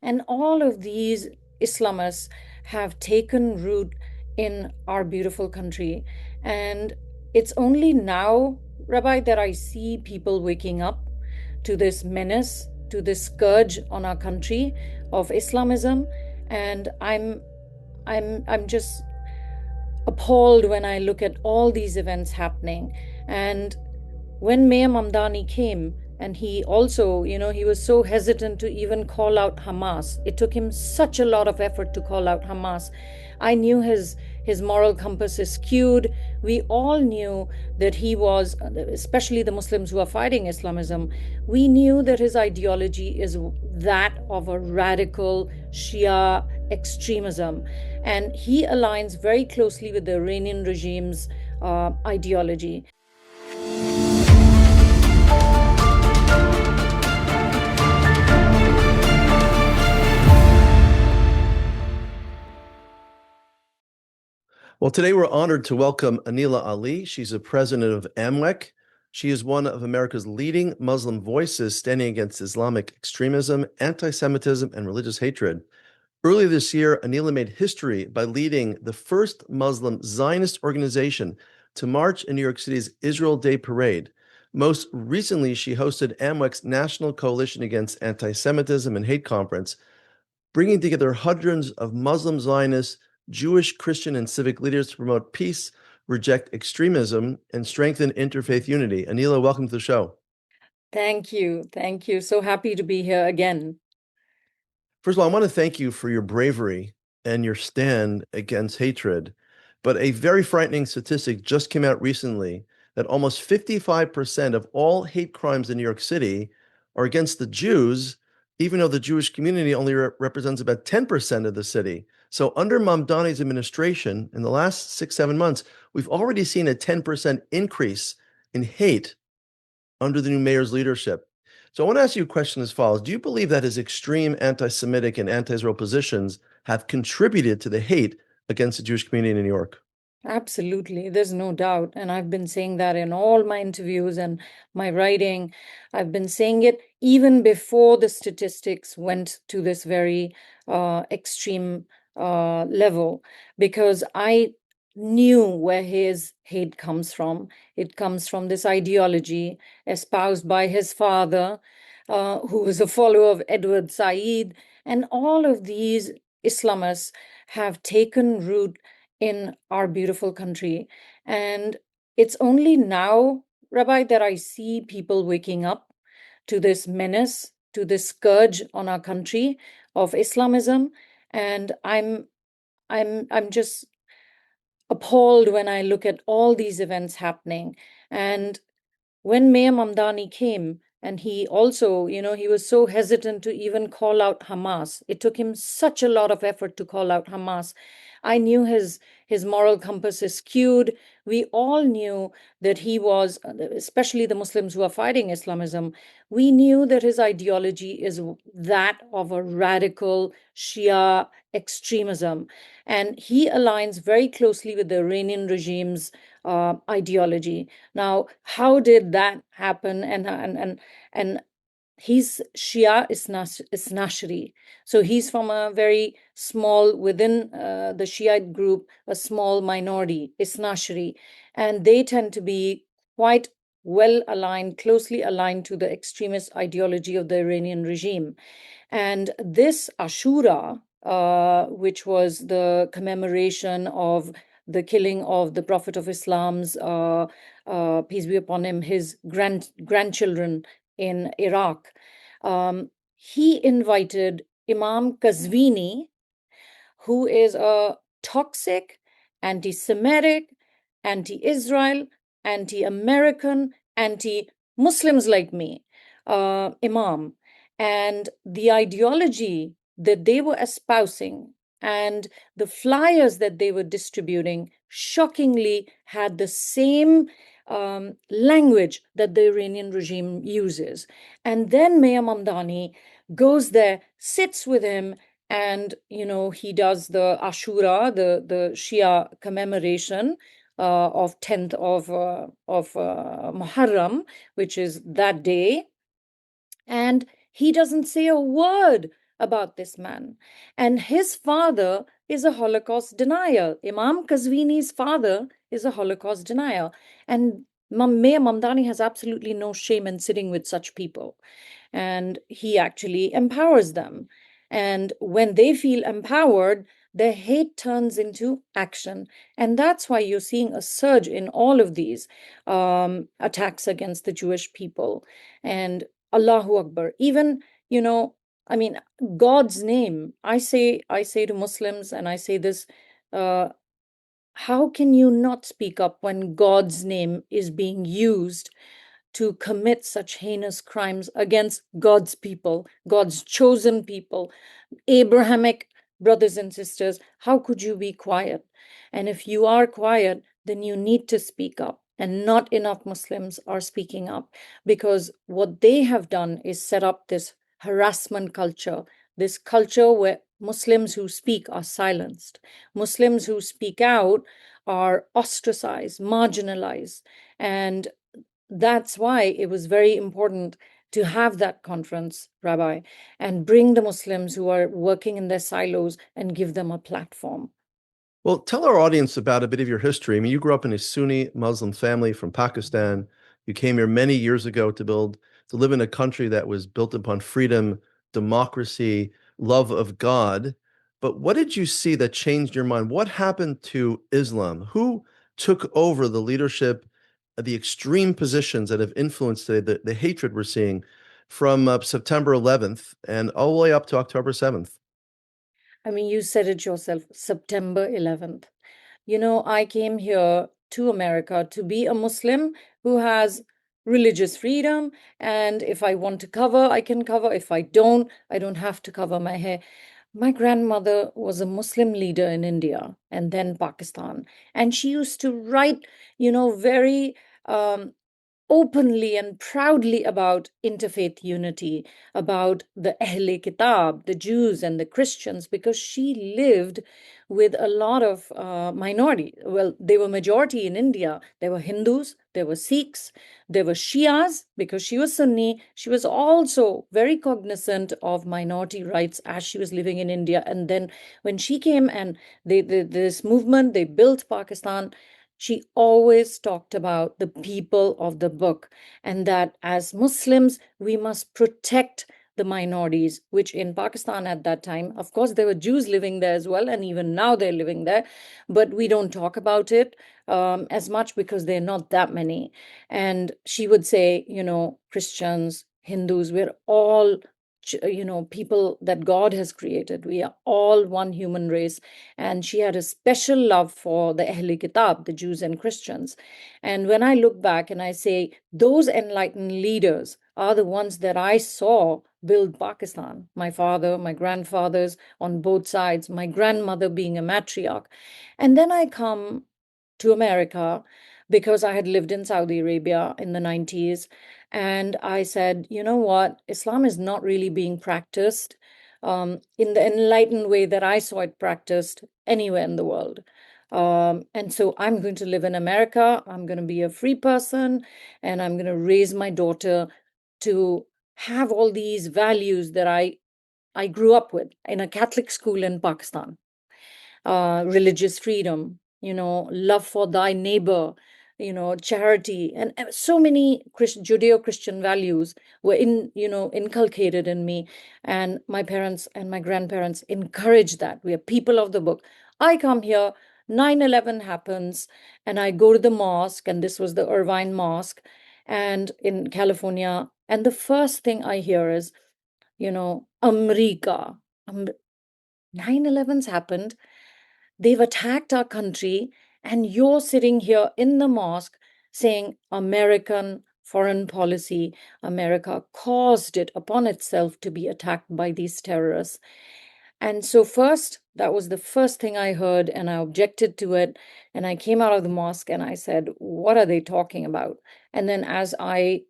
And all of these Islamists have taken root in our beautiful country. And it's only now, Rabbi, that I see people waking up to this menace, to this scourge on our country of Islamism. And I'm just appalled when I look at all these events happening. And when Mayor Mamdani came, and he also, he was so hesitant to even call out Hamas. It took him such a lot of effort to call out Hamas. I knew his moral compass is skewed. We all knew that he was, especially the Muslims who are fighting Islamism, we knew that his ideology is that of a radical Shia extremism. And he aligns very closely with the Iranian regime's ideology. Well, today we're honored to welcome Anila Ali. She's the president of AMMWEC. She is one of America's leading Muslim voices standing against Islamic extremism, anti-Semitism, and religious hatred. Earlier this year, Anila made history by leading the first Muslim Zionist organization to march in New York City's Israel Day Parade. Most recently, she hosted AMMWEC's National Coalition Against Anti-Semitism and Hate Conference, bringing together hundreds of Muslim Zionists, Jewish, Christian, and civic leaders to promote peace, reject extremism, and strengthen interfaith unity. Anila, welcome to the show. Thank you. Thank you. So happy to be here again. First of all, I want to thank you for your bravery and your stand against hatred. But a very frightening statistic just came out recently that almost 55% of all hate crimes in New York City are against the Jews, even though the Jewish community only represents about 10% of the city. So under Mamdani's administration, in the last 6-7 months, we've already seen a 10% increase in hate under the new mayor's leadership. So I want to ask you a question as follows. Do you believe that his extreme anti-Semitic and anti-Israel positions have contributed to the hate against the Jewish community in New York? Absolutely. There's no doubt. And I've been saying that in all my interviews and my writing. I've been saying it even before the statistics went to this very extreme level, because I knew where his hate comes from. It comes from this ideology espoused by his father, who was a follower of Edward Said. And all of these Islamists have taken root in our beautiful country. And it's only now, Rabbi, that I see people waking up to this menace, to this scourge on our country of Islamism. And I'm just appalled when I look at all these events happening. And when Mayor Mamdani came, and he also, he was so hesitant to even call out Hamas. It took him such a lot of effort to call out Hamas. I knew his moral compass is skewed. We all knew that he was, especially the Muslims who are fighting Islamism, we knew that his ideology is that of a radical Shia extremism. And he aligns very closely with the Iranian regime's ideology. Now, how did that happen? And he's Shia Isnashri. So he's from a very small, within the Shiite group, a small minority, Isnashri. And they tend to be quite well aligned, closely aligned to the extremist ideology of the Iranian regime. And this Ashura, which was the commemoration of the killing of the Prophet of Islam's, peace be upon him, his grandchildren in Iraq. He invited Imam Kazvini, who is a toxic, anti Semitic, anti Israel, anti American, anti Muslims like me Imam. And the ideology that they were espousing and the flyers that they were distributing shockingly had the same language that the Iranian regime uses. And then Mayor Mamdani goes there, sits with him, and he does the Ashura, the Shia commemoration of 10th of Muharram, which is that day. And he doesn't say a word about this man. And his father is a Holocaust denier. Imam Kazvini's father is a Holocaust denier. And Mayor Mamdani has absolutely no shame in sitting with such people. And he actually empowers them. And when they feel empowered, their hate turns into action. And that's why you're seeing a surge in all of these attacks against the Jewish people. And Allahu Akbar. Even, you know, I mean, God's name. I say to Muslims, and I say this, uh, how can you not speak up when God's name is being used to commit such heinous crimes against God's people, God's chosen people, Abrahamic brothers and sisters? How could you be quiet? And if you are quiet, then you need to speak up. And not enough Muslims are speaking up, because what they have done is set up this harassment culture, this culture where Muslims who speak are silenced. Muslims who speak out are ostracized, marginalized. And that's why it was very important to have that conference, Rabbi, and bring the Muslims who are working in their silos and give them a platform. Well, tell our audience about a bit of your history. I mean, you grew up in a Sunni Muslim family from Pakistan. You came here many years ago to live in a country that was built upon freedom, democracy, love of God. But what did you see that changed your mind? What happened to Islam? Who took over the leadership, the extreme positions that have influenced the hatred we're seeing from September 11th and all the way up to October 7th? I mean, you said it yourself, September 11th. You know, I came here to America to be a Muslim who has religious freedom. And if I want to cover, I can cover. If I don't have to cover my hair. My grandmother was a Muslim leader in India and then Pakistan. And she used to write, very um, openly and proudly about interfaith unity, about the Ahle Kitab, the Jews and the Christians, because she lived with a lot of minority. Well, they were majority in India. There were Hindus, there were Sikhs, there were Shias, because she was Sunni. She was also very cognizant of minority rights as she was living in India. And then when she came and this movement, they built Pakistan, she always talked about the people of the book, and that as Muslims, we must protect the minorities, which in Pakistan at that time, of course, there were Jews living there as well, and even now they're living there, but we don't talk about it as much because they're not that many. And she would say, Christians, Hindus, we're all people that God has created. We are all one human race. And she had a special love for the Ahle Kitab, the Jews and Christians. And when I look back and I say, those enlightened leaders are the ones that I saw build Pakistan. My father, my grandfathers on both sides, my grandmother being a matriarch. And then I come to America because I had lived in Saudi Arabia in the 90s. And I said, you know what? Islam is not really being practiced in the enlightened way that I saw it practiced anywhere in the world. And so I'm going to live in America. I'm going to be a free person, and I'm going to raise my daughter to have all these values that I grew up with in a Catholic school in Pakistan. Religious freedom, love for thy neighbor, charity, and so many Judeo-Christian values were inculcated in me. And my parents and my grandparents encouraged that. We are people of the book. I come here, 9/11 happens, and I go to the mosque, and this was the Irvine Mosque, and in California. And the first thing I hear is, America. 9/11's happened. They've attacked our country, and you're sitting here in the mosque saying American foreign policy, America caused it upon itself to be attacked by these terrorists. And so, first, that was the first thing I heard, and I objected to it. And I came out of the mosque and I said, what are they talking about? And then, as I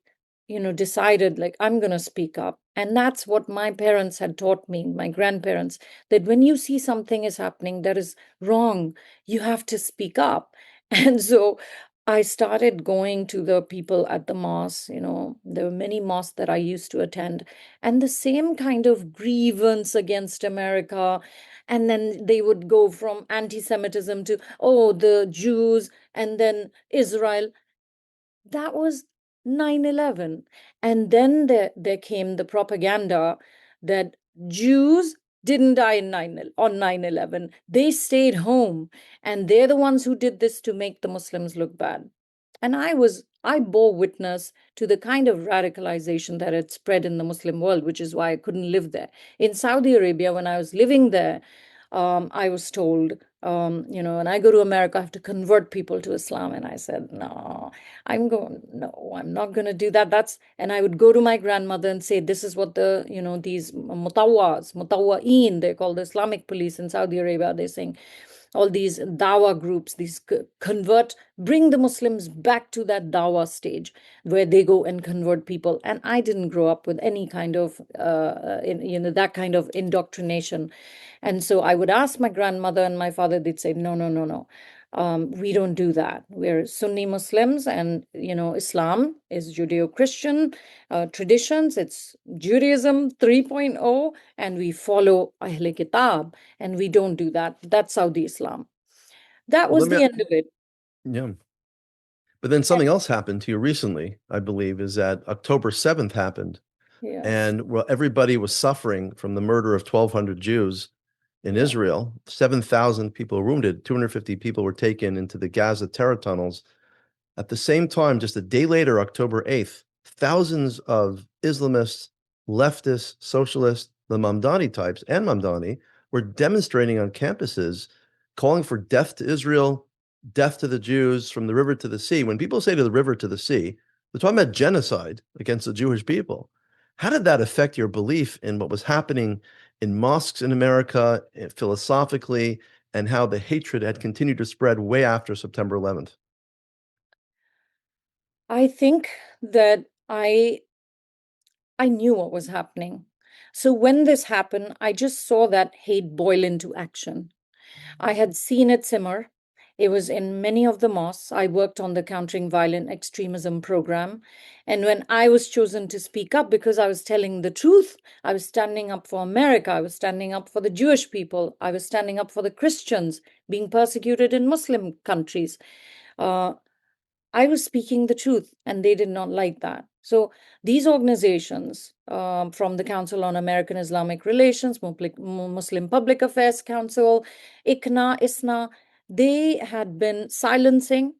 decided, like, I'm going to speak up. And that's what my parents had taught me, my grandparents, that when you see something is happening that is wrong, you have to speak up. And so I started going to the people at the mosque. There were many mosques that I used to attend, and the same kind of grievance against America. And then they would go from anti-Semitism to, oh, the Jews, and then Israel. That was 9/11. And then there came the propaganda that Jews didn't die on 9/11. They stayed home, and they're the ones who did this to make the Muslims look bad. And I bore witness to the kind of radicalization that had spread in the Muslim world, which is why I couldn't live there. In Saudi Arabia, when I was living there, I was told, when I go to America, I have to convert people to Islam. And I said, no, no, I'm not going to do that. And I would go to my grandmother and say, this is what these mutawwa'in, they're called the Islamic police in Saudi Arabia. They're saying, all these dawah groups, bring the Muslims back to that dawah stage where they go and convert people. And I didn't grow up with any kind of, that kind of indoctrination. And so I would ask my grandmother and my father, they'd say, no, no, no, no. We don't do that. We're Sunni Muslims, and Islam is Judeo-Christian traditions. It's Judaism 3.0, and we follow Ahl Kitab, and we don't do that. That's Saudi Islam. That Well, was the end of it. yeah. But then something else happened to you recently, I believe, is that October 7th happened. Yes. And well, everybody was suffering from the murder of 1,200 Jews in Yeah. Israel. 7,000 people were wounded, 250 people were taken into the Gaza terror tunnels. At the same time, just a day later, October 8th, thousands of Islamists, leftists, socialists, the Mamdani types, and Mamdani were demonstrating on campuses, calling for death to Israel, death to the Jews, from the river to the sea. When people say to the river to the sea, they're talking about genocide against the Jewish people. How did that affect your belief in what was happening in mosques in America, philosophically, and how the hatred had continued to spread way after September 11th? I think that I knew what was happening. So when this happened, I just saw that hate boil into action. I had seen it simmer. It was in many of the mosques. I worked on the Countering Violent Extremism program. And when I was chosen to speak up because I was telling the truth, I was standing up for America, I was standing up for the Jewish people, I was standing up for the Christians being persecuted in Muslim countries. Uh, I was speaking the truth, and they did not like that. So these organizations, from the Council on American Islamic Relations, Muslim Public Affairs Council, ICNA, ISNA, they had been silencing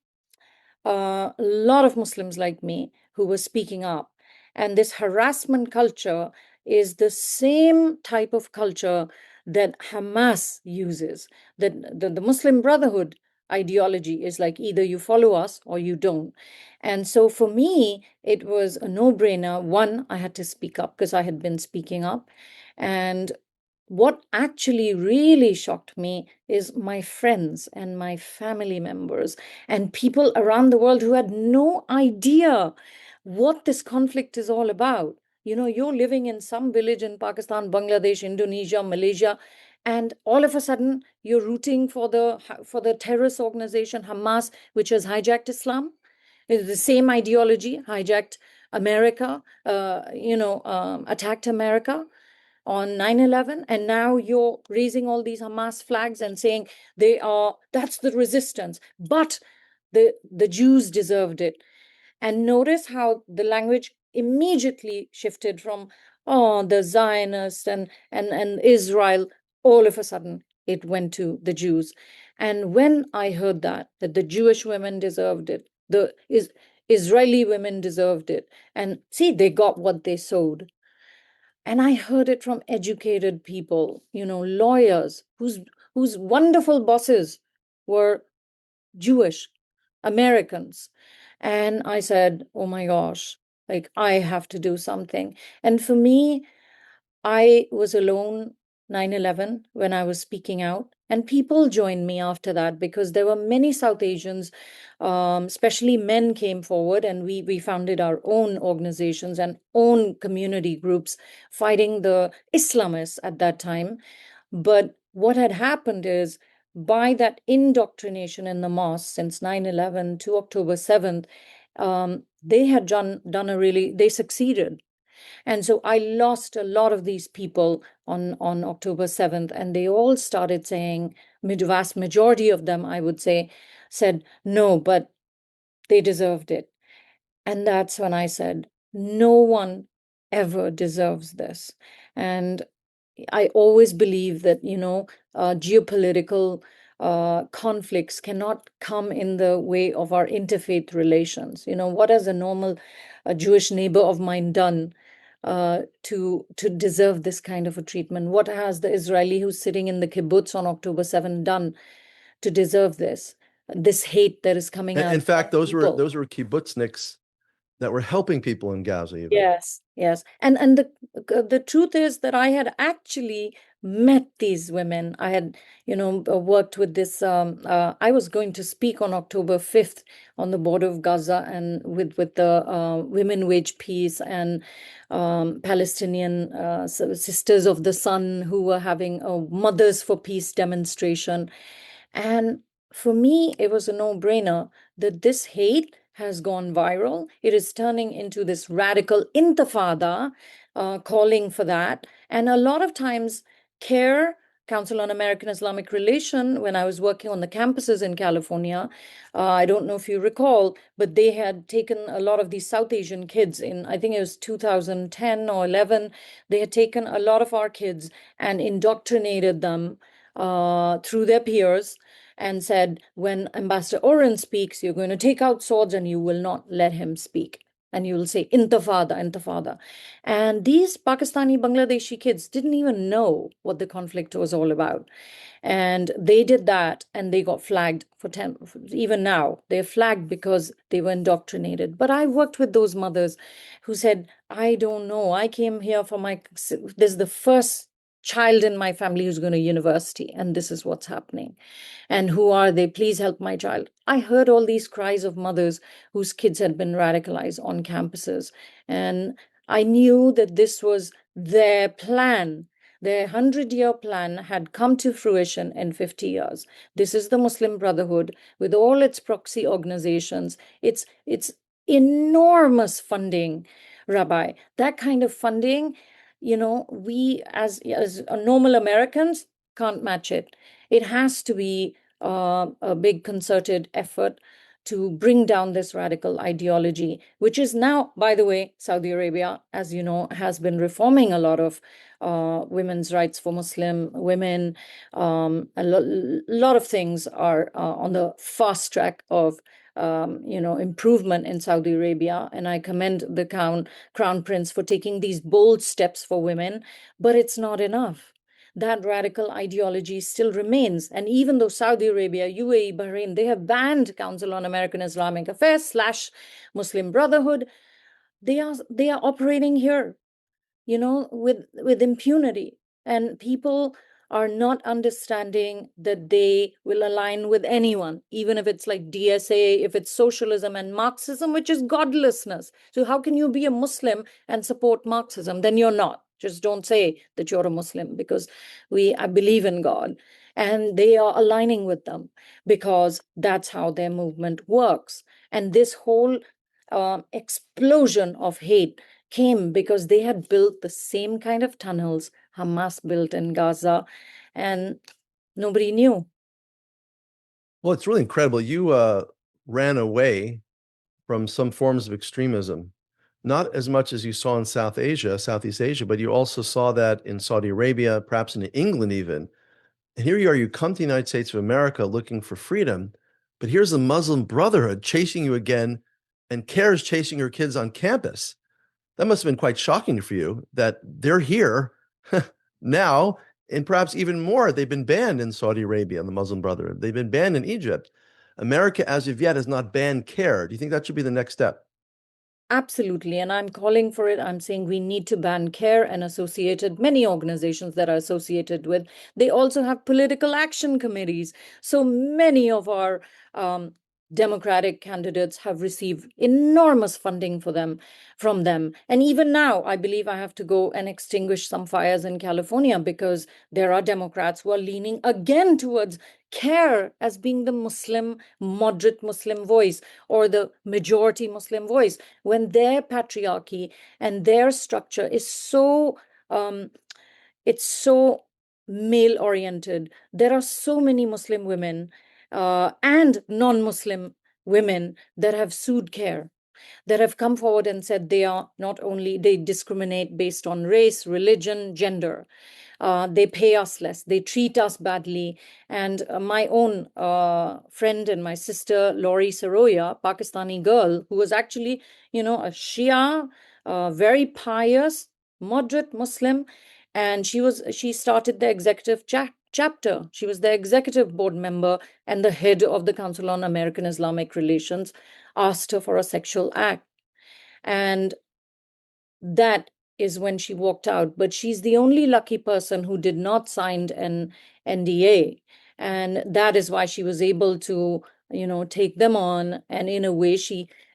a lot of Muslims like me who were speaking up. And this harassment culture is the same type of culture that Hamas uses. That the Muslim Brotherhood ideology is like either you follow us or you don't. And so for me, it was a no-brainer. One, I had to speak up because I had been speaking up. And what actually really shocked me is my friends and my family members and people around the world who had no idea what this conflict is all about. You're living in some village in Pakistan, Bangladesh, Indonesia, Malaysia, and all of a sudden you're rooting for the terrorist organization Hamas, which has hijacked Islam. It's the same ideology hijacked America, attacked America on 9/11, and now you're raising all these Hamas flags and saying that's the resistance, but the Jews deserved it. And notice how the language immediately shifted from, oh, the Zionists and Israel. All of a sudden it went to the Jews. And when I heard that the Jewish women deserved it, the Israeli women deserved it, and see, they got what they sowed. And I heard it from educated people, lawyers whose wonderful bosses were Jewish Americans. And I said, oh my gosh, like I have to do something. And for me, I was alone 9/11 when I was speaking out, and people joined me after that because there were many South Asians, especially men, came forward, and we founded our own organizations and own community groups fighting the Islamists at that time. But what had happened is by that indoctrination in the mosque since 9/11 to October 7th, they had done a really, they succeeded. And so I lost a lot of these people on October 7th, and they all started saying, vast majority of them, I would say, said, no, but they deserved it. And that's when I said, no one ever deserves this. And I always believe that, geopolitical conflicts cannot come in the way of our interfaith relations. What has a normal Jewish neighbor of mine done to deserve this kind of a treatment? What has the Israeli who's sitting in the kibbutz on October 7th done to deserve this hate that is coming out In fact, of people? those were kibbutzniks that were helping people in Gaza even. Yes, yes. And the truth is that I had actually met these women. I had, worked with this. I was going to speak on October 5th on the border of Gaza and with the Women Wage Peace and Palestinian Sisters of the Sun, who were having a Mothers for Peace demonstration. And for me, it was a no-brainer that this hate has gone viral. It is turning into this radical intifada, calling for that. And a lot of times, CAIR, Council on American Islamic Relation, when I was working on the campuses in California, I don't know if you recall, but they had taken a lot of these South Asian kids in, I think it was 2010 or 11. They had taken a lot of our kids and indoctrinated them through their peers and said, when Ambassador Oren speaks, you're going to take out swords and you will not let him speak. And you will say, intifada, intifada. And these Pakistani, Bangladeshi kids didn't even know what the conflict was all about. And they did that and they got flagged for 10, even now, they're flagged because they were indoctrinated. But I worked with those mothers who said, I don't know. I came here for this is the first child in my family who's going to university, and this is what's happening. And who are they? Please help my child. I heard all these cries of mothers whose kids had been radicalized on campuses. And I knew that this was their plan. Their 100-year plan had come to fruition in 50 years. This is the Muslim Brotherhood with all its proxy organizations. It's enormous funding, Rabbi. That kind of funding, we as normal Americans can't match it. It has to be a big concerted effort to bring down this radical ideology, which is now, by the way, Saudi Arabia, as you know, has been reforming a lot of women's rights for Muslim women. A lot of things are on the fast track of improvement in Saudi Arabia. And I commend the Crown Prince for taking these bold steps for women, but it's not enough. That radical ideology still remains. And even though Saudi Arabia, UAE, Bahrain, they have banned Council on American Islamic Affairs / Muslim Brotherhood, they are operating here, with impunity. And people are not understanding that they will align with anyone, even if it's like DSA, if it's socialism and Marxism, which is godlessness. So how can you be a Muslim and support Marxism? Then you're not. Just don't say that you're a Muslim, because I believe in God. And they are aligning with them because that's how their movement works. And this whole explosion of hate came because they had built the same kind of tunnels Hamas built in Gaza, and nobody knew. Well, it's really incredible. You ran away from some forms of extremism, not as much as you saw in Southeast Asia, but you also saw that in Saudi Arabia, perhaps in England even. And here you are, you come to the United States of America looking for freedom, but here's the Muslim Brotherhood chasing you again, and CAIR is chasing your kids on campus. That must have been quite shocking for you that they're here now, and perhaps even more, they've been banned in Saudi Arabia and the Muslim Brotherhood. They've been banned in Egypt. America, as of yet, has not banned CAIR. Do you think that should be the next step? Absolutely. And I'm calling for it. I'm saying we need to ban CAIR and associated, many organizations that are associated with. They also have political action committees. So many of our Democratic candidates have received enormous funding from them. And even now, I believe I have to go and extinguish some fires in California because there are Democrats who are leaning again towards CAIR as being the moderate Muslim voice or the majority Muslim voice, when their patriarchy and their structure is it's so male oriented. There are so many Muslim women and non-Muslim women that have sued CAIR, that have come forward and said they discriminate based on race, religion, gender. They pay us less, they treat us badly. And my own friend and my sister, Laurie Saroya, Pakistani girl, who was actually, a Shia, very pious, moderate Muslim, and she started the executive chapter. She was the executive board member and the head of the Council on American Islamic Relations, asked her for a sexual act. And that is when she walked out. But she's the only lucky person who did not sign an NDA. And that is why she was able to, take them on. And in a way,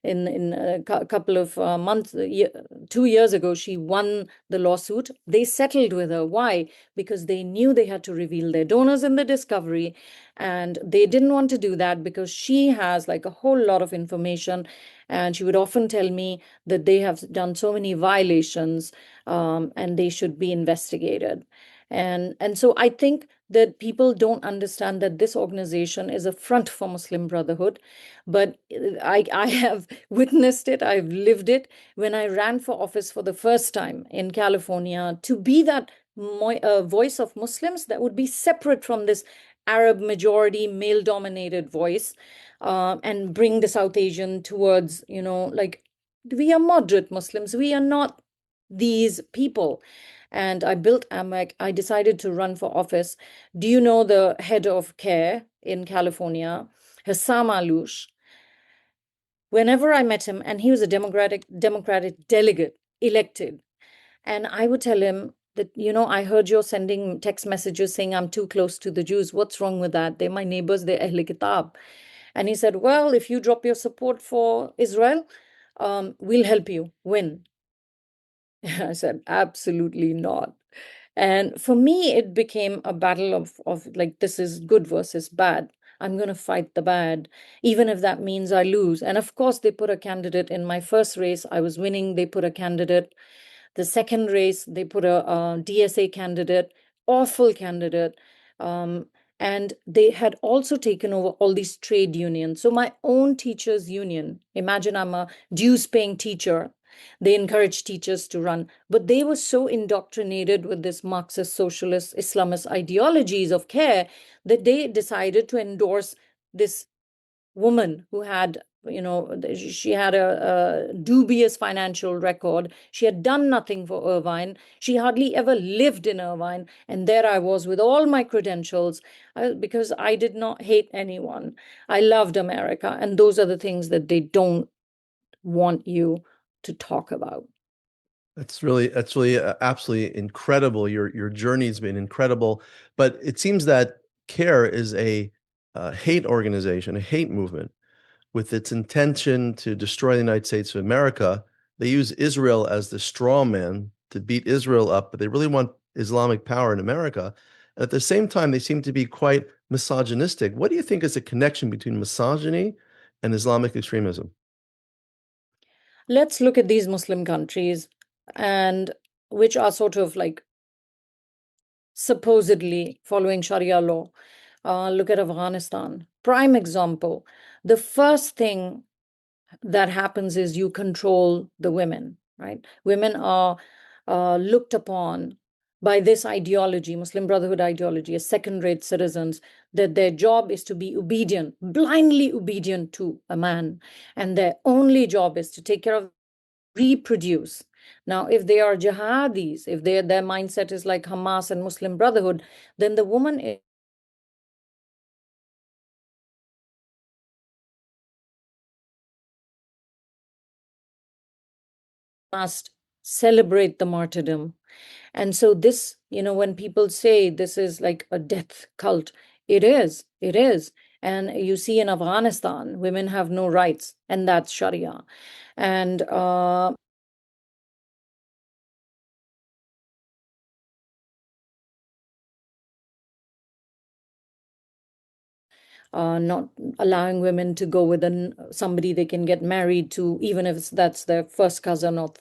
in a couple of months, 2 years ago, she won the lawsuit. They settled with her. Why? Because they knew they had to reveal their donors in the discovery. And they didn't want to do that because she has like a whole lot of information. And she would often tell me that they have done so many violations, and they should be investigated. And so I think that people don't understand that this organization is a front for Muslim Brotherhood. But I have witnessed it, I've lived it when I ran for office for the first time in California, to be that voice of Muslims that would be separate from this Arab majority, male dominated voice, and bring the South Asian towards, like, we are moderate Muslims. We are not these people. And I built AMMWEC. I decided to run for office. Do you know the head of CARE in California, Hassam Alouche? Whenever I met him, and he was a Democratic delegate elected, and I would tell him that, I heard you're sending text messages saying I'm too close to the Jews. What's wrong with that? They're my neighbors, they're Ahl Kitab. And he said, well, if you drop your support for Israel, we'll help you win. I said, absolutely not. And for me, it became a battle of like, this is good versus bad. I'm going to fight the bad, even if that means I lose. And of course, they put a candidate in my first race. I was winning. They put a candidate. The second race, they put a DSA candidate, awful candidate. And they had also taken over all these trade unions. So my own teachers' union, imagine I'm a dues-paying teacher. They encouraged teachers to run, but they were so indoctrinated with this Marxist, socialist, Islamist ideologies of CARE that they decided to endorse this woman who had, she had a dubious financial record. She had done nothing for Irvine. She hardly ever lived in Irvine. And there I was with all my credentials, because I did not hate anyone. I loved America. And those are the things that they don't want you to talk about. That's really absolutely incredible. Your journey's been incredible, but it seems that CARE is a hate organization, a hate movement, with its intention to destroy the United States of America. They use Israel as the straw man to beat Israel up, but they really want Islamic power in America. And at the same time, they seem to be quite misogynistic. What do you think is the connection between misogyny and Islamic extremism? Let's look at these Muslim countries, and which are sort of like supposedly following Sharia law. Look at Afghanistan. Prime example. The first thing that happens is you control the women, right? Women are looked upon by this ideology, Muslim Brotherhood ideology, as second-rate citizens, that their job is to be obedient, blindly obedient to a man, and their only job is to take care of, reproduce. Now, if they are jihadis, if their mindset is like Hamas and Muslim Brotherhood, then the woman must celebrate the martyrdom. And so this, when people say this is like a death cult, it is. And you see in Afghanistan, women have no rights, and that's Sharia. And not allowing women to go with somebody they can get married to, even if that's their first cousin or,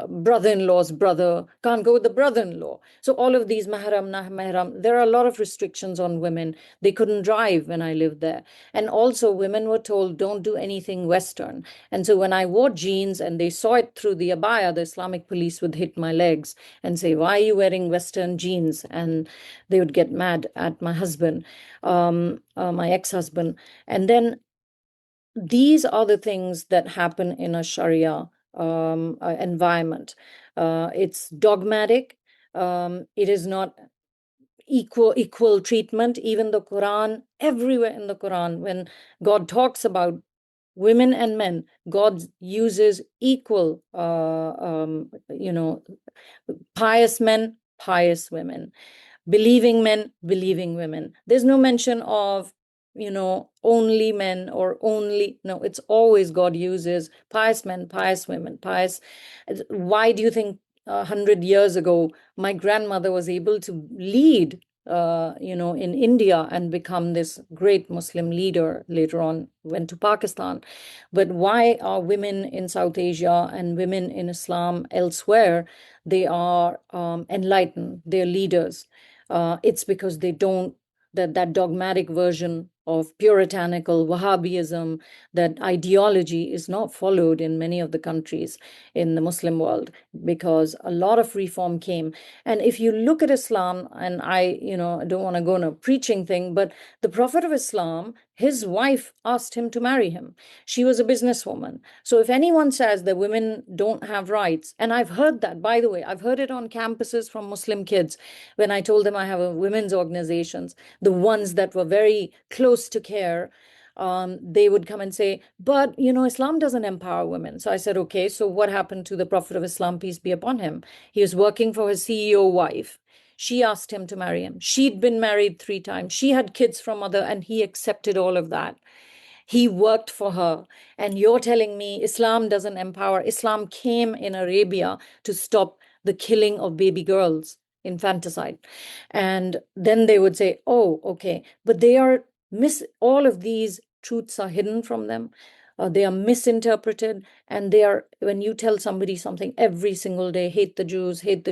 brother-in-law's brother, can't go with the brother-in-law. So all of these mahram, nah mahram, there are a lot of restrictions on women. They couldn't drive when I lived there. And also women were told, don't do anything Western. And so when I wore jeans and they saw it through the abaya, the Islamic police would hit my legs and say, why are you wearing Western jeans? And they would get mad at my husband, my ex-husband. And then these are the things that happen in a Sharia environment. It's dogmatic. It is not equal treatment. Even the Quran, everywhere in the Quran, when God talks about women and men, God uses equal, pious men, pious women, believing men, believing women. There's no mention of, only men or only, no, it's always God uses pious men, pious women, pious. Why do you think 100 years ago, my grandmother was able to lead, in India and become this great Muslim leader, later on went to Pakistan. But why are women in South Asia and women in Islam elsewhere, they are enlightened, they're leaders? It's because they don't, that dogmatic version of puritanical Wahhabism, that ideology is not followed in many of the countries in the Muslim world, because a lot of reform came. And if you look at Islam, and I don't want to go on a preaching thing, but the Prophet of Islam, his wife asked him to marry him. She was a businesswoman. So if anyone says that women don't have rights, and I've heard that, by the way, I've heard it on campuses from Muslim kids when I told them I have a women's organizations, the ones that were very close to CAIR, they would come and say, but, Islam doesn't empower women. So I said, okay, so what happened to the Prophet of Islam, peace be upon him? He was working for his CEO wife. She asked him to marry him. She'd been married 3 times. She had kids from other, and he accepted all of that. He worked for her. And you're telling me Islam doesn't empower? Islam came in Arabia to stop the killing of baby girls, infanticide. And then they would say, oh, okay. But they are all of these truths are hidden from them. They are misinterpreted. And they are, when you tell somebody something every single day, hate the Jews, hate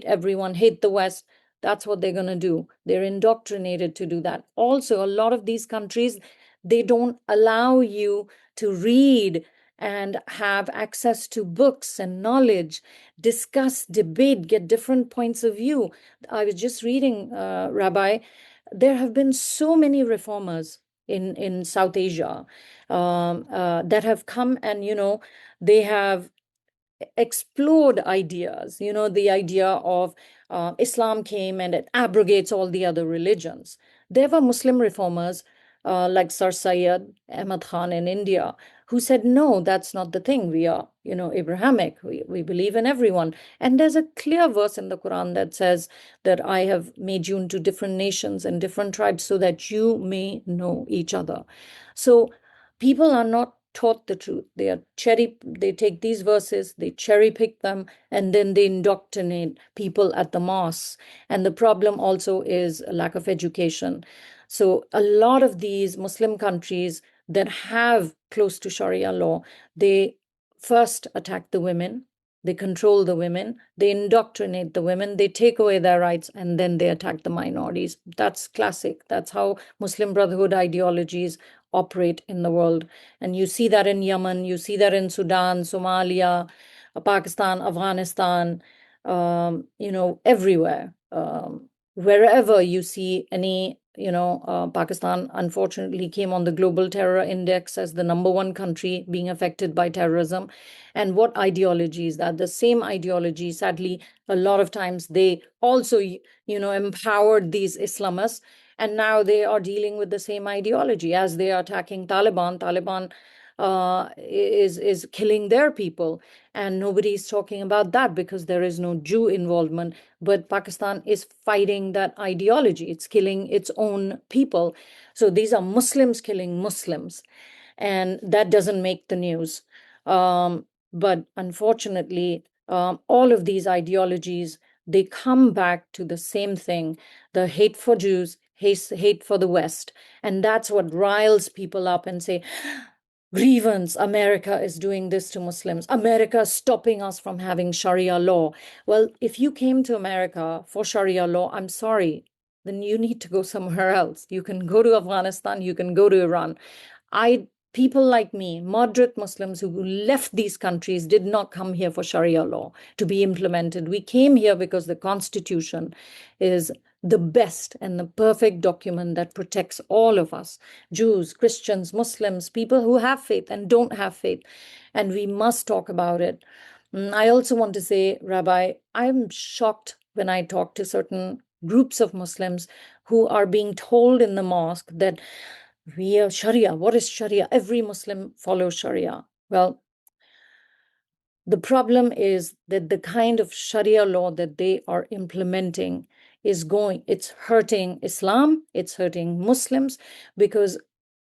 everyone, hate the West, that's what they're going to do. They're indoctrinated to do that. Also, a lot of these countries, they don't allow you to read and have access to books and knowledge, discuss, debate, get different points of view. I was just reading, Rabbi, there have been so many reformers in South Asia that have come, and, they have explored ideas, the idea of Islam came and it abrogates all the other religions. There were Muslim reformers like Sir Syed Ahmad Khan in India, who said, no, that's not the thing. We are, Abrahamic. We believe in everyone. And there's a clear verse in the Quran that says that I have made you into different nations and different tribes so that you may know each other. So people are not taught the truth. They take these verses, they cherry pick them, and then they indoctrinate people at the mosque. And the problem also is a lack of education. So a lot of these Muslim countries that have close to Sharia law, they first attack the women, they control the women, they indoctrinate the women, they take away their rights, and then they attack the minorities. That's classic. That's how Muslim Brotherhood ideologies operate in the world. And you see that in Yemen, you see that in Sudan, Somalia, Pakistan, Afghanistan, everywhere. Wherever you see any, Pakistan unfortunately came on the global terror index as the #1 country being affected by terrorism. And what ideology is that? The same ideology, sadly, a lot of times they also, empowered these Islamists, and now they are dealing with the same ideology as they are attacking Taliban. Taliban is killing their people, and nobody is talking about that because there is no Jew involvement. But Pakistan is fighting that ideology. It's killing its own people. So these are Muslims killing Muslims, and that doesn't make the news. But unfortunately, all of these ideologies, they come back to the same thing: the hate for Jews, hate for the West. And that's what riles people up and say, grievance, America is doing this to Muslims. America is stopping us from having Sharia law. Well, if you came to America for Sharia law, I'm sorry, then you need to go somewhere else. You can go to Afghanistan, you can go to Iran. I People like me, moderate Muslims who left these countries, did not come here for Sharia law to be implemented. We came here because the Constitution is the best and the perfect document that protects all of us: Jews, Christians, Muslims, people who have faith and don't have faith. And we must talk about it. I also want to say, Rabbi, I'm shocked when I talk to certain groups of Muslims who are being told in the mosque that we are Sharia. What is Sharia? Every Muslim follows Sharia. Well, the problem is that the kind of Sharia law that they are implementing it's hurting Islam, it's hurting Muslims, because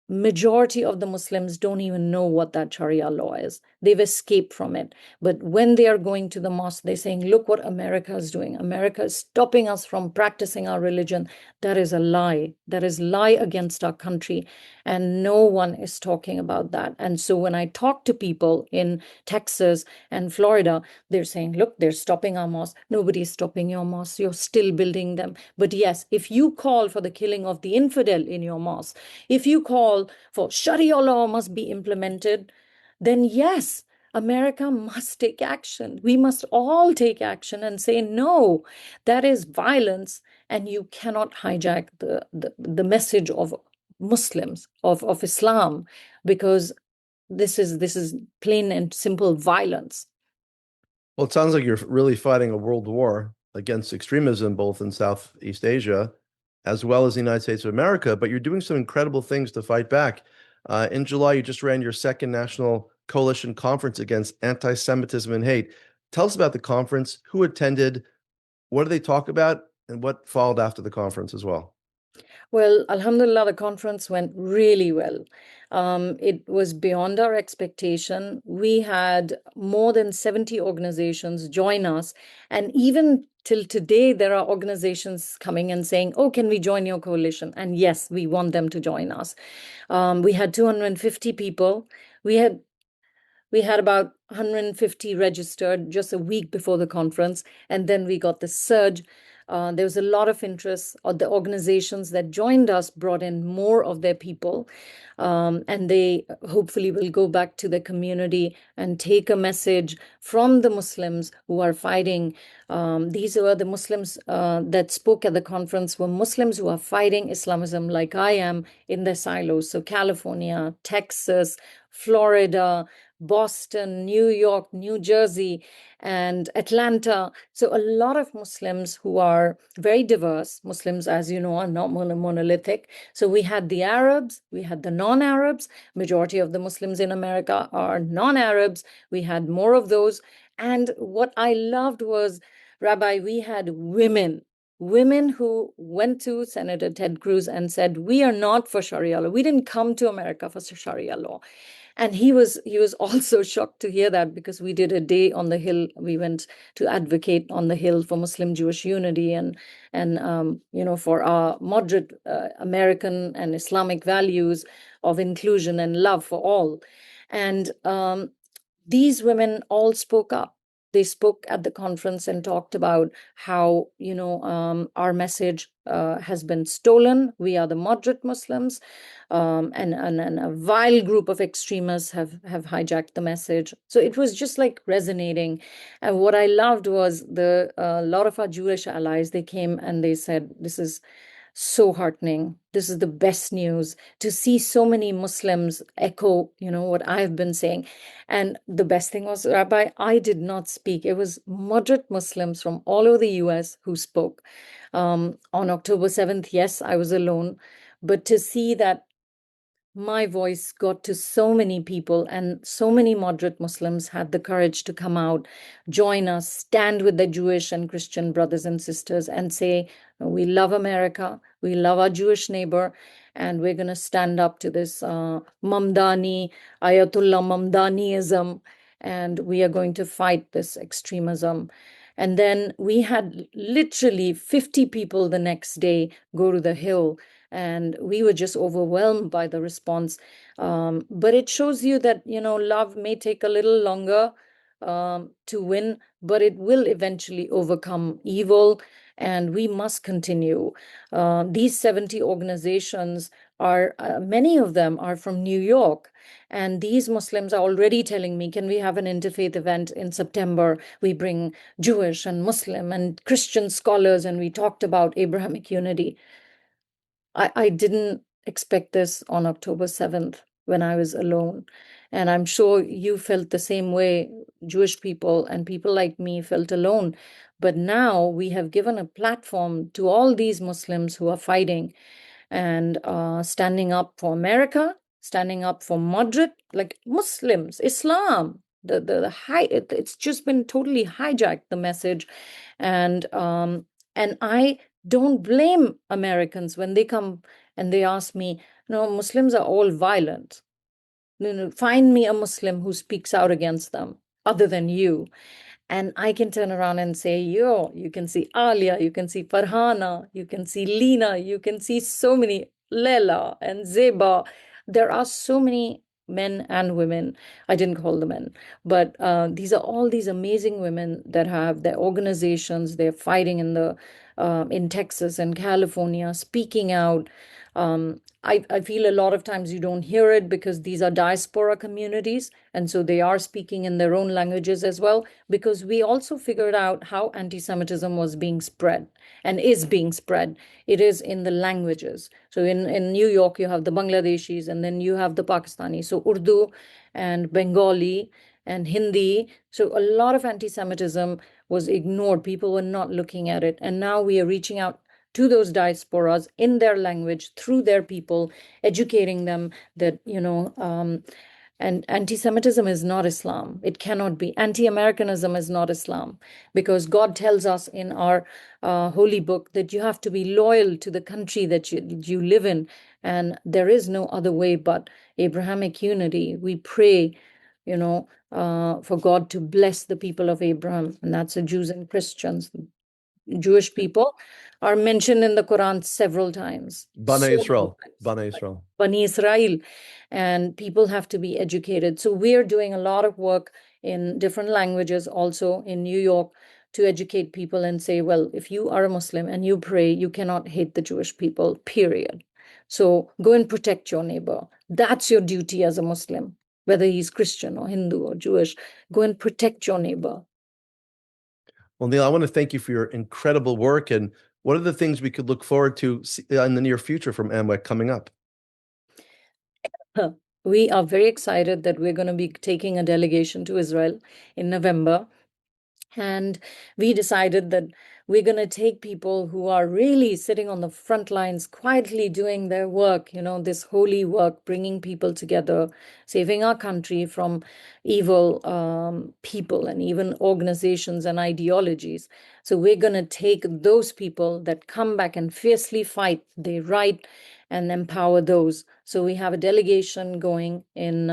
majority of the Muslims don't even know what that Sharia law is. They've escaped from it. But when they are going to the mosque, they're saying, look what America is doing. America is stopping us from practicing our religion. That is a lie. That is lie against our country. And no one is talking about that. And so when I talk to people in Texas and Florida, they're saying, look, they're stopping our mosques. Nobody's stopping your mosques. You're still building them. But yes, if you call for the killing of the infidel in your mosque, if you call for Sharia law must be implemented, then yes, America must take action. We must all take action and say, no, that is violence, and you cannot hijack the message of Muslims, of Islam, because this is plain and simple violence. Well, it sounds like you're really fighting a world war against extremism, both in Southeast Asia as well as the United States of America, but you're doing some incredible things to fight back. In July, you just ran your second national coalition conference against anti-Semitism and hate. Tell us about the conference, who attended, what did they talk about, and what followed after the conference as well? Well, Alhamdulillah, the conference went really well. It was beyond our expectation. We had more than 70 organizations join us. And even till today, there are organizations coming and saying, oh, can we join your coalition? And yes, we want them to join us. We had 250 people. We had we had about 150 registered just a week before the conference, and then we got the surge. There was a lot of interest. The organizations that joined us brought in more of their people, and they hopefully will go back to the community and take a message from the Muslims who are fighting. These were the Muslims that spoke at the conference were Muslims who are fighting Islamism like I am in their silos. So California, Texas, Florida, Boston, New York, New Jersey, and Atlanta. So a lot of Muslims who are very diverse. Muslims, as you know, are not monolithic. So we had the Arabs, we had the non-Arabs. Majority of the Muslims in America are non-Arabs. We had more of those. And what I loved was, Rabbi, we had women who went to Senator Ted Cruz and said, we are not for Sharia law. We didn't come to America for Sharia law. And he was also shocked to hear that, because we did a day on the Hill. We went to advocate on the Hill for Muslim Jewish unity and for our moderate American and Islamic values of inclusion and love for all. And these women all spoke up. They spoke at the conference and talked about how, our message has been stolen. We are the moderate Muslims, and a vile group of extremists have hijacked the message. So it was just like resonating. And what I loved was a lot of our Jewish allies, they came and they said, this is so heartening. This is the best news to see so many Muslims echo, what I've been saying. And the best thing was, Rabbi, I did not speak. It was moderate Muslims from all over the US who spoke. On October 7th, yes, I was alone. But to see that my voice got to so many people, and so many moderate Muslims had the courage to come out, join us, stand with the Jewish and Christian brothers and sisters, and say, we love America, we love our Jewish neighbor, and we're going to stand up to this Mamdani, Ayatollah Mamdaniism, and we are going to fight this extremism. And then we had literally 50 people the next day go to the Hill, and we were just overwhelmed by the response. But it shows you that, love may take a little longer to win, but it will eventually overcome evil, and we must continue. These 70 organizations are, many of them are from New York. And these Muslims are already telling me, can we have an interfaith event in September? We bring Jewish and Muslim and Christian scholars, and we talked about Abrahamic unity. I didn't expect this on October 7th when I was alone. And I'm sure you felt the same way. Jewish people and people like me felt alone. But now we have given a platform to all these Muslims who are fighting and standing up for America, standing up for moderate, like Muslims, Islam. It's just been totally hijacked, the message. And I don't blame Americans when they come and they ask me, no, Muslims are all violent. No, find me a Muslim who speaks out against them other than you. And I can turn around and say, yo, you can see Alia, you can see Farhana, you can see Lina, you can see so many, Lela and Zeba. There are so many men and women. I didn't call them men, but these are all these amazing women that have their organizations. They're fighting in Texas and California, speaking out. I feel a lot of times you don't hear it because these are diaspora communities. And so they are speaking in their own languages as well, because we also figured out how anti-Semitism was being spread and is being spread. It is in the languages. So in New York, you have the Bangladeshis, and then you have the Pakistani. So Urdu and Bengali and Hindi. So a lot of anti-Semitism was ignored. People were not looking at it. And now we are reaching out to those diasporas in their language, through their people, educating them that, and anti-Semitism is not Islam. It cannot be. Anti-Americanism is not Islam, because God tells us in our holy book that you have to be loyal to the country that you live in. And there is no other way but Abrahamic unity. We pray, for God to bless the people of Abraham, and that's the Jews and Christians. Jewish people are mentioned in the Quran several times. Bana So Israel, Bana Israel. Bani Israel, and people have to be educated. So we're doing a lot of work in different languages also in New York to educate people and say, well, if you are a Muslim and you pray, you cannot hate the Jewish people, period. So go and protect your neighbor. That's your duty as a Muslim, whether he's Christian or Hindu or Jewish. Go and protect your neighbor. Well, Neil, I want to thank you for your incredible work. And what are the things we could look forward to in the near future from AMMWEC coming up? We are very excited that we're going to be taking a delegation to Israel in November. And we decided that we're going to take people who are really sitting on the front lines, quietly doing their work, this holy work, bringing people together, saving our country from evil people and even organizations and ideologies. So we're going to take those people that come back and fiercely fight, they write and empower those. So we have a delegation going in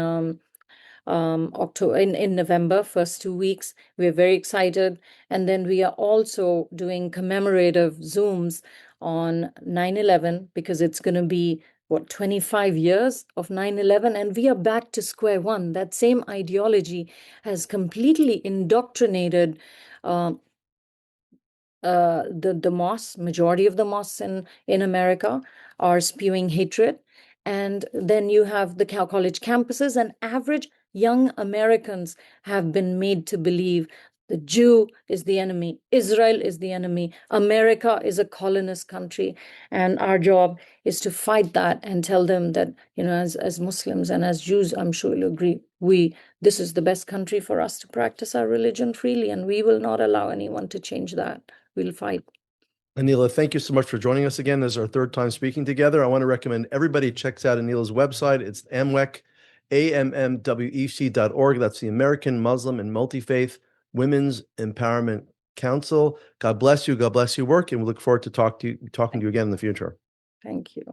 October, in November, first 2 weeks. We're very excited. And then we are also doing commemorative Zooms on 9/11, because it's going to be, 25 years of 9/11, and we are back to square one. That same ideology has completely indoctrinated the mosques. Majority of the mosques in America are spewing hatred. And then you have the college campuses, and average young Americans have been made to believe the Jew is the enemy, Israel is the enemy, America is a colonist country. And our job is to fight that and tell them that, as Muslims and as Jews, I'm sure you'll agree, this is the best country for us to practice our religion freely, and we will not allow anyone to change that. We'll fight. Anila, thank you so much for joining us again. This is our third time speaking together. I want to recommend everybody checks out Anila's website. It's AMMWEC, AMMWEC.org. That's the American Muslim and Multifaith Women's Empowerment Council. God bless you. God bless your work. And we look forward to talking to you again in the future. Thank you.